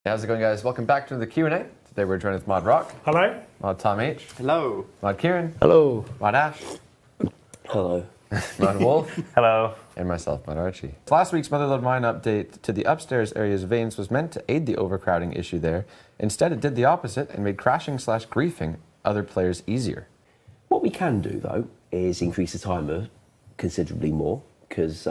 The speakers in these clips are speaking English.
How's it going, guys? Welcome back to the Q&A. Today we're joined with Mod Rock. Hello. Mod Tom H. Hello. Mod Kieran. Hello. Mod Ash. Hello. Mod Wolf. Hello. And myself, Mod Archie. Last week's Motherload Mine update to the upstairs area's veins was meant to aid the overcrowding issue there. Instead, it did the opposite and made crashing/griefing other players easier. What we can do, though, is increase the timer considerably more, because,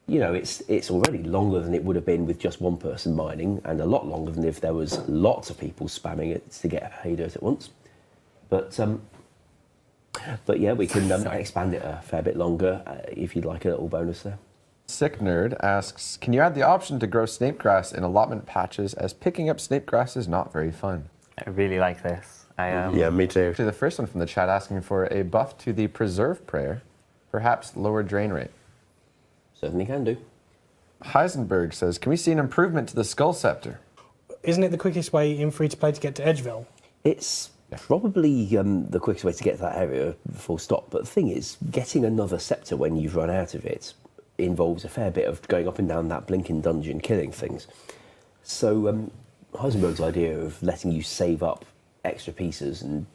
you know, it's already longer than it would have been with just one person mining, and a lot longer than if there was lots of people spamming it to get hay dirt at once. But yeah, we can expand it a fair bit longer if you'd like a little bonus there. Sick Nerd asks, can you add the option to grow Snape Grass in allotment patches, as picking up Snape Grass is not very fun? I really like this. Yeah, me too. Actually, the first one from the chat asking for a buff to the Preserve Prayer, perhaps lower drain rate. Certainly can do. Heisenberg says, can we see an improvement to the Skull Scepter? Isn't it the quickest way in free-to-play to get to Edgeville? It's probably the quickest way to get to that area, full stop. But the thing is, getting another scepter when you've run out of it involves a fair bit of going up and down that blinking dungeon, killing things. So Heisenberg's idea of letting you save up extra pieces and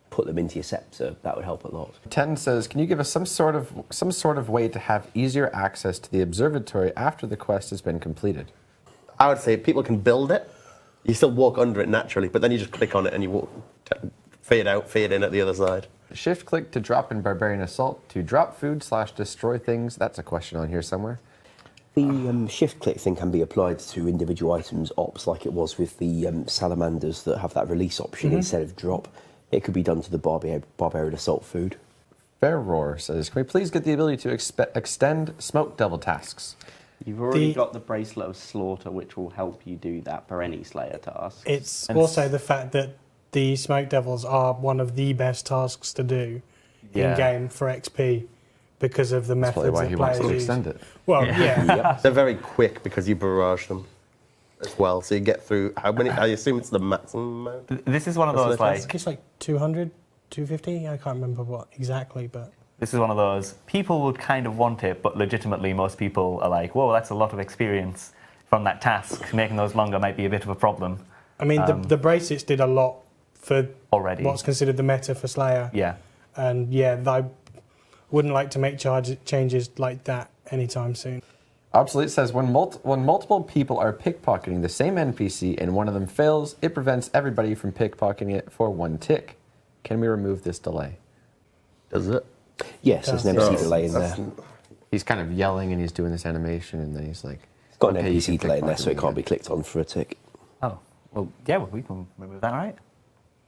put them into your scepter, that would help a lot. Ten says, can you give us some sort of way to have easier access to the observatory after the quest has been completed? I would say people can build it. You still walk under it naturally, but then you just click on it and you walk, fade out, fade in at the other side. Shift click to drop in Barbarian Assault to drop food/destroy things. That's a question on here somewhere. The shift click thing can be applied to individual items ops, like it was with the salamanders that have that release option instead of drop. It could be done to the Barbarian Assault food. Fair Roar says, can we please get the ability to extend Smoke Devil tasks? You've already got the Bracelet of Slaughter, which will help you do that for any Slayer task. It's also the fact that the Smoke Devils are one of the best tasks to do in-game for XP because of the That's methods probably why that he wants players to use. extend it. Well, yeah. Yep. They're very quick because you barrage them as well. So you get through, how many, I assume it's the maximum amount? This is one of those, I like... It's like 200, 250? I can't remember what exactly, but... This is one of those, people would kind of want it, but legitimately most people are like, whoa, that's a lot of experience from that task. Making those longer might be a bit of a problem. I mean, the bracelets did a lot for already what's considered the meta for Slayer. Yeah. And yeah, I wouldn't like to make changes like that anytime soon. Obsolete says, when multiple people are pickpocketing the same NPC and one of them fails, it prevents everybody from pickpocketing it for one tick. Can we remove this delay? Does it? Yes, there's an NPC delay in there. He's kind of yelling and he's doing this animation and then he's like... It's got an okay, you NPC can delay in there, so it pickpocket can't me be clicked on for a tick. Oh, well, yeah, well, we can remove that, right?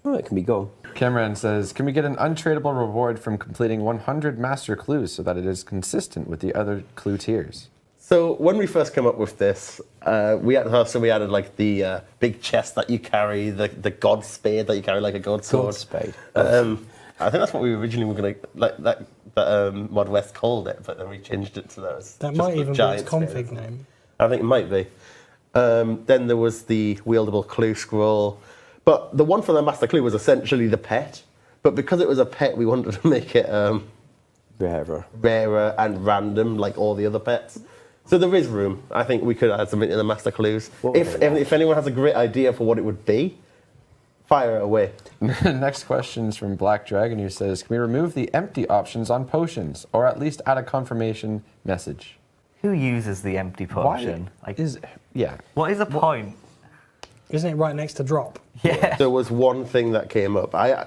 Oh, it can be gone. Cameron says, can we get an untradeable reward from completing 100 master clues so that it is consistent with the other clue tiers? So when we first came up with this, we added like the big chest that you carry, the god spade that you carry like a god sword. God spade. I think that's what we originally were going to, like that Mod West called it, but then we changed it to those. That just might the even be giant its config spade. name. I think it might be. Then there was the wieldable clue scroll. But the one for the master clue was essentially the pet. But because it was a pet, we wanted to make it rarer and random, like all the other pets. So there is room. I think we could add something to the master clues. If anyone has a great idea for what it would be, fire it away. Next question is from Black Dragon, who says, can we remove the empty options on potions, or at least add a confirmation message? Who uses the empty potion? What is the point? Isn't it right next to drop? Yeah. There was one thing that came up. I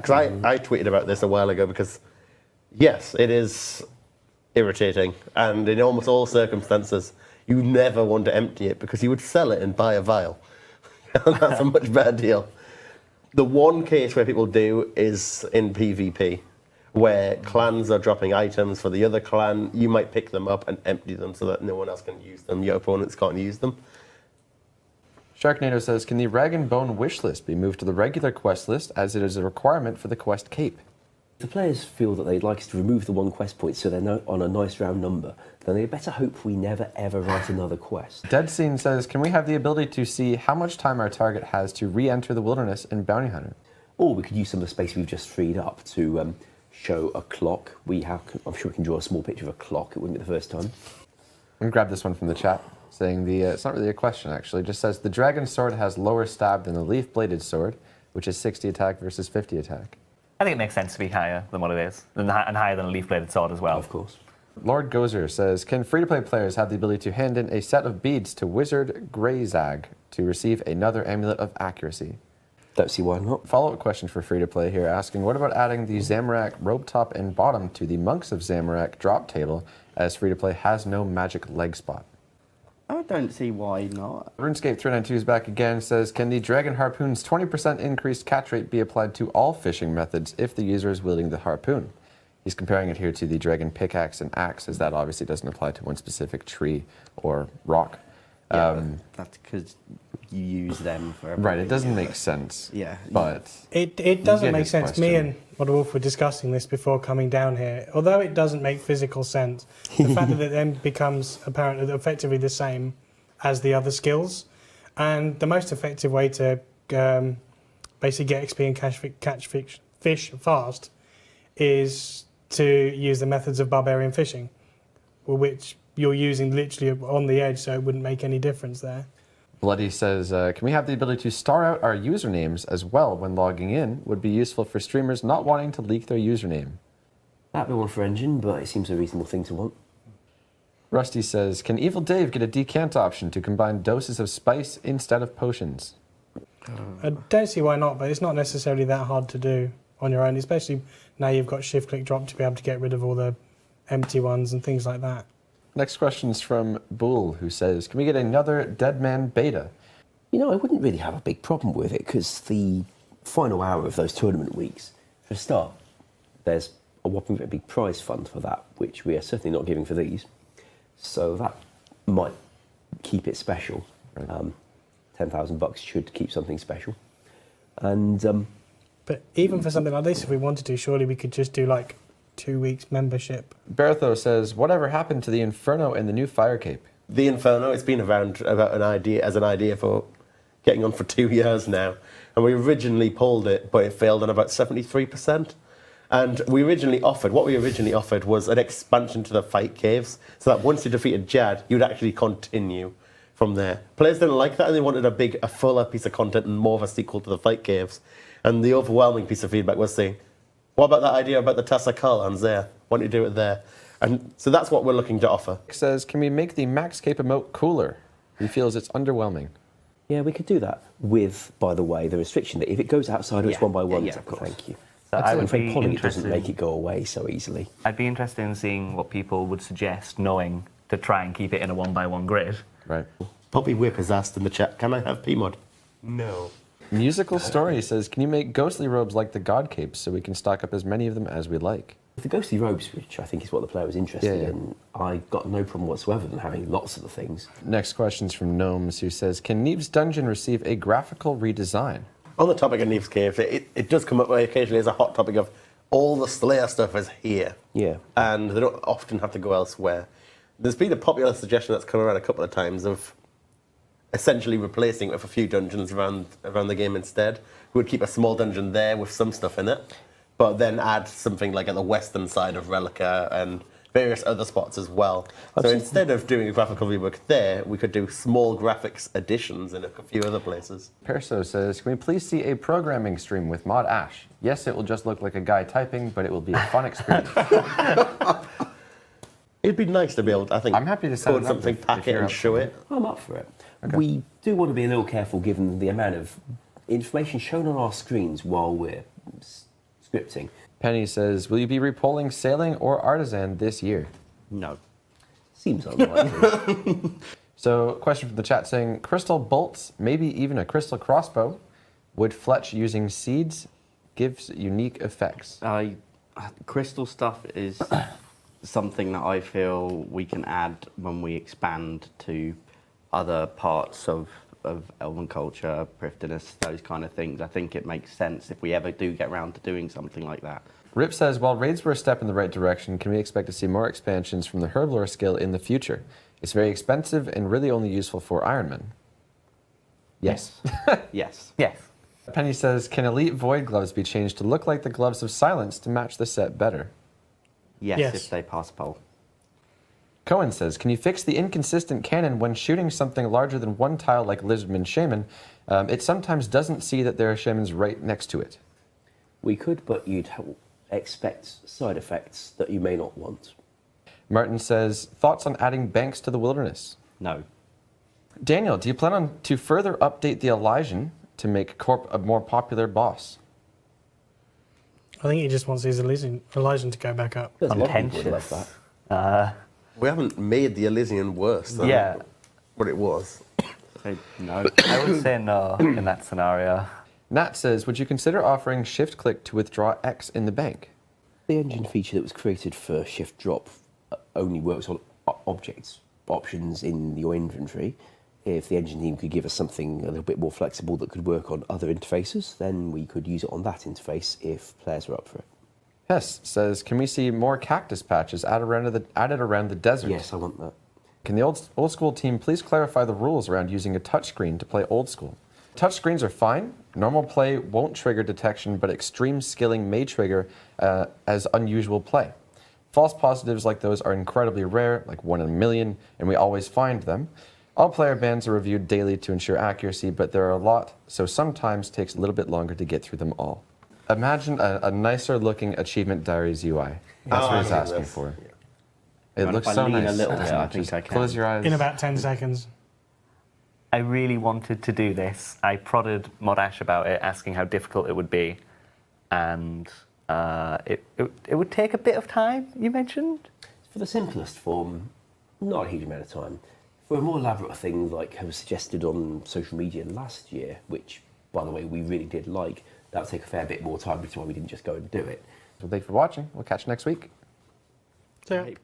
tweeted about this a while ago because, yes, it is irritating. And in almost all circumstances, you never want to empty it because you would sell it and buy a vial. And that's a much better deal. The one case where people do is in PvP, where clans are dropping items for the other clan. You might pick them up and empty them so that no one else can use them. Your opponents can't use them. Sharknado says, can the Rag and Bone wish list be moved to the regular quest list, as it is a requirement for the quest cape? If the players feel that they'd like us to remove the one quest point so they're on a nice round number, then they better hope we never ever write another quest. Dead Scene says, can we have the ability to see how much time our target has to re-enter the wilderness in Bounty Hunter? Or we could use some of the space we've just freed up to show a clock. I'm sure we can draw a small picture of a clock. It wouldn't be the first time. And grab this one from the chat, saying it's not really a question actually. It just says the dragon sword has lower stab than the leaf-bladed sword, which is 60 attack versus 50 attack. I think it makes sense to be higher than what it is, and higher than a leaf-bladed sword as well. Of course. Lord Gozer says, can free-to-play players have the ability to hand in a set of beads to Wizard Greyzag to receive another amulet of accuracy? Don't see why not. Follow-up question for free-to-play here, asking, what about adding the Zamorak Robetop and bottom to the Monks of Zamorak drop table, as free-to-play has no magic leg spot? I don't see why not. RuneScape 392 is back again, says, can the Dragon Harpoon's 20% increased catch rate be applied to all fishing methods if the user is wielding the harpoon? He's comparing it here to the Dragon Pickaxe and Axe, as that obviously doesn't apply to one specific tree or rock. Yeah, but that's because you use them for everything. Right, it doesn't make sense. Yeah. But It get doesn't make his sense. Me question. and Wolf were discussing this before coming down here. Although it doesn't make physical sense, the fact that it then becomes apparently effectively the same as the other skills, and the most effective way to basically get XP and catch fish fast is to use the methods of barbarian fishing, which you're using literally on the edge, so it wouldn't make any difference there. Bloody says, can we have the ability to star out our usernames as well when logging in? Would be useful for streamers not wanting to leak their username. That'd be one for engine, but it seems a reasonable thing to want. Rusty says, can Evil Dave get a decant option to combine doses of spice instead of potions? I don't see why not, but it's not necessarily that hard to do on your own, especially now you've got shift click drop to be able to get rid of all the empty ones and things like that. Next question is from Bull, who says, can we get another Deadman BETA? You know, I wouldn't really have a big problem with it, because the final hour of those tournament weeks, for a start, there's a whopping big prize fund for that, which we are certainly not giving for these. So that might keep it special. Right. $10,000 should keep something special. And But even for something like this, if we wanted to, surely we could just do like 2 weeks membership. Bertho says, whatever happened to the Inferno and the new Fire Cape? The Inferno, it's been around about an idea for getting on for 2 years now. And we originally pulled it, but it failed on about 73%. And what we originally offered was an expansion to the fight caves, so that once you defeated Jad, you'd actually continue from there. Players didn't like that, and they wanted a fuller piece of content and more of a sequel to the fight caves. And the overwhelming piece of feedback was saying, what about that idea about the Tassacar lands there? Why don't you do it there? And so that's what we're looking to offer. Says, can we make the Max Cape emote cooler? He feels it's underwhelming. yeah, we could do that with, by the way, the restriction that if it goes outside, it's Yeah, 1 by 1. yeah, of course. Thank you. So I I'm would afraid be polling it doesn't make interested. it go away so easily. I'd be interested in seeing what people would suggest, knowing to try and keep it in a 1 by 1 grid. Right. Poppy Whip has asked in the chat, can I have PMod? No. Musical Story says, can you make ghostly robes like the God Capes so we can stock up as many of them as we like? The ghostly robes, which I think is what the player was interested Yeah. in, I got no problem whatsoever than having lots of the things. Next question's from Gnomes, who says, can Nieve's dungeon receive a graphical redesign? On the topic of Nieve's Cave, it does come up occasionally as a hot topic of all the Slayer stuff is here. Yeah. And they don't often have to go elsewhere. There's been a popular suggestion that's come around a couple of times of essentially replacing it with a few dungeons around the game instead. We would keep a small dungeon there with some stuff in it, but then add something like at the western side of Relica and various other spots as well. So instead of doing a graphical rework there, we could do small graphics additions in a few other places. Perso says, can we please see a programming stream with Mod Ash? Yes, it will just look like a guy typing, but it will be a fun experience. It'd be nice to be able to, I think, I'm happy to set code it up something, if pack it you're and up show for it. I'm up for it. Okay. We do want to be a little careful given the amount of information shown on our screens while we're scripting. Penny says, will you be repolling Sailing or Artisan this year? No. Seems unlikely. So, question from the chat saying, crystal bolts, maybe even a crystal crossbow. Would Fletch using seeds gives unique effects? Crystal stuff is something that I feel we can add when we expand to other parts of elven culture, prifdiness, those kind of things. I think it makes sense if we ever do get around to doing something like that. Rip says, while raids were a step in the right direction, can we expect to see more expansions from the Herblore skill in the future? It's very expensive and really only useful for Ironmen. Yes. Yes. Yes. Penny says, can Elite Void gloves be changed to look like the Gloves of Silence to match the set better? Yes, Yes. if they pass poll. Cohen says, can you fix the inconsistent cannon when shooting something larger than one tile like Lizardman Shaman? It sometimes doesn't see that there are Shamans right next to it. We could, but you'd expect side effects that you may not want. Martin says, thoughts on adding banks to the wilderness? No. Daniel, do you plan on to further update the Elysian to make Corp a more popular boss? I think he just wants his Elysian to go back up. There's a lot of people who Contentious. love that. We haven't made the Elysian worse than Yeah. what it was. Say no. I would say no in that scenario. Nat says, would you consider offering shift click to withdraw X in the bank? The engine feature that was created for shift drop only works on objects options in your inventory. If the engine team could give us something a little bit more flexible that could work on other interfaces, then we could use it on that interface if players are up for it. Hess says, can we see more cactus patches added around the desert? Yes, I want that. Can the old school team please clarify the rules around using a touchscreen to play old school? Touchscreens are fine. Normal play won't trigger detection, but extreme skilling may trigger as unusual play. False positives like those are incredibly rare, like 1 in a million, and we always find them. All player bans are reviewed daily to ensure accuracy, but there are a lot, so sometimes takes a little bit longer to get through them all. Imagine a nicer looking Achievement Diaries UI. That's what he's I asking this. for. Yeah. It Mind looks if I so lean a nice. little bit? I Just think I can. close your eyes. In about 10 seconds. I really wanted to do this. I prodded Modash about it, asking how difficult it would be, and it would take a bit of time, you mentioned? For the simplest form, not a huge amount of time. For a more elaborate thing like was suggested on social media last year, which, by the way, we really did like, that would take a fair bit more time, which is why we didn't just go and do it. So thank you for watching. We'll catch you next week. So, Right.